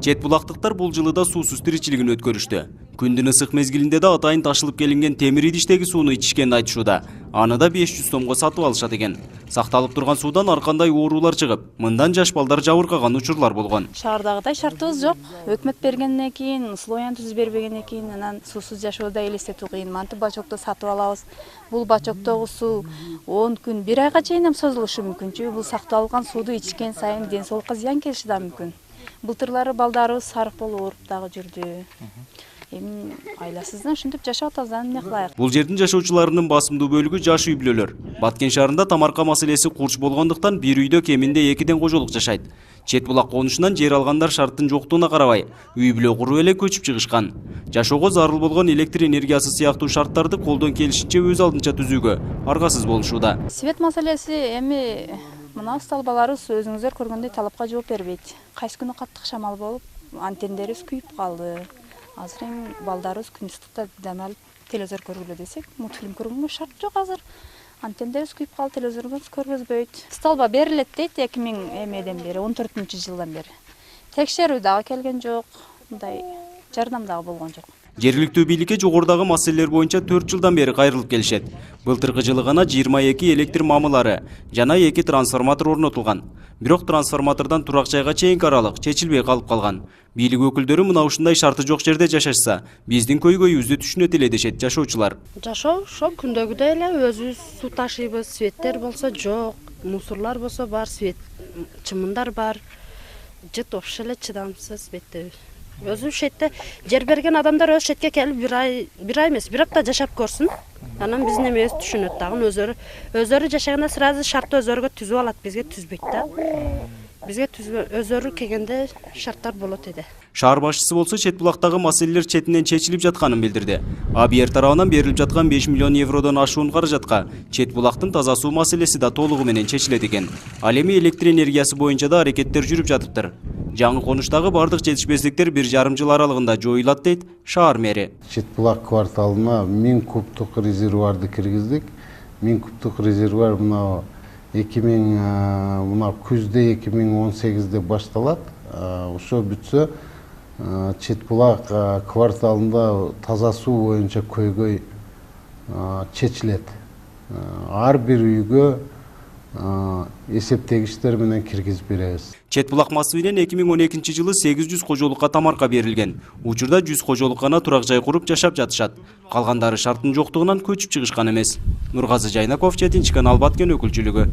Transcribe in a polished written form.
Чет булактыктар бул жылы да суусуз тиричилигин өткөрүштү. Күндүн ысык мезгилинде да атайын ташылып келинген темир идиштеги сууну ичишкенин айтышууда. Аны да 500 сомго сатып алышат экен. Сакталып турган суудан ар кандай оорулар чыгып, мындан жаш балдар жабыркаган учурлар болгон. Шаардагыдай шартыбыз жок. Өкмөт бергенден кийин, условияны түзүп бербегенден кийин анан суусуз жашоодо элестетүү кыйын. Мантип бачокто сатып алабыз. Бул бачоктогу суу 10 күн, 1 айга чейин созулушу мүмкүн. Чүгү бул сакталган сууду ичкен сайын ден соолукка зыян келиши да мүмкүн. Былтырлары балдарыбыз сарык болуп ооруп дагы жүрдү. Эми айласыздан ушинтип жашап атабыз, эмне кылайык? Бул жердин жашоочуларынын басымдуу бөлүгү жаш үй бүлөлөр. Баткен шаарында тамарка маселеси курч болгондуктан бир үйдө кеминде 2ден кожолук жашайт. Чет булак конушунан жер алгандар шарттын жоктугуна карабай, үй бүлө куруп эле көчүп чыгышкан. Жашоого зарыл болгон электр энергиясы сыяктуу шарттарды колдон келишинче өз алдынча түзүүгө аргасыз болушууда. Свет маселеси эми мына столбаларыбыз өзүңүздөр көргөндөй талапка жооп бербейт. Кайсы күнү каттык шамал болуп, антеннерибиз күйүп калды. Азыр эми балдарыбыз күн ыстыкта дем алып телевизор көргүлө десек, мультфильм көргөнгө шарт жок азыр. Антеннерибиз күйүп калды, телевизорубуз көргөзбөйт. Столба берилет дейт 2000 бери, 14-жылдан бери. Текшерүү дагы келген жок, мындай жардам дагы болгон жок. Жергиликтүү бийликке жогорудагы маселелер боюнча 4 жылдан бери кайрылып келишет. Былтыркы жылы гана 22 электр мамылары жана 2 трансформатор орнотулган. Бирок трансформатордон турак жайга чейинки аралык чечилбей калып калган. Бийлик өкүлдөрү мына ушундай шарты жок жерде жашашса, биздин көйгөйүбүздү түшүнөт эле дешет жашоочулар. Жашоо ошо күндөгүдөй эле, өзүбүз суу ташыйбыз, светтер болсо жок, мусорлар болсо бар, свет чымындар бар. Жыт вообще эле чыдамсыз бетте. Өзү шетте жер берген адамдар өз шетке келип бир ай эмес, 1 апта жашап көрсүн. Анан биздин эмебиз түшүнөт дагы, өзөрү жашаганда сразу шартты өзөргө түзүп алат, бизге түзбөйт да. Бизге өзөрү келгенде шарттар болот эди. Шаар башчысы болсо чет булактагы маселелер четинен чечилип жатканын билдирди. АБР тарабынан берилип жаткан 5 миллион евродон ашуун каражатка чет булактын таза суу маселеси да толугу менен чечилет экен. Ал эми электр энергиясы боюнча да аракеттер жүрүп жатыптыр. Жаңы конуштагы бардык жетишпестиктер 1,5 жыл аралыгында жоюлат дейт шаар мэри. Чет булак кварталына 1000 кубтук резервуарды киргиздик. 1000 кубтук резервуар мына күздө 2018-де башталат. Ошо бүтсө Чет булак кварталында таза суу боюнча көйгөй чечилет. Ар бир үйгө эсептегичтер менен киргизип беребиз. Чет булак массивинен 2012 жылы 800 кожолукка тамарка берилген. Учурда 100 кожолук гана турак жай куруп жашап жатышат. Калгандары шарттын жоктугунан көчүп чыгышкан эмес. Нургазы Жайнаков, 7 канал, Баткен өкүлчүлүгү.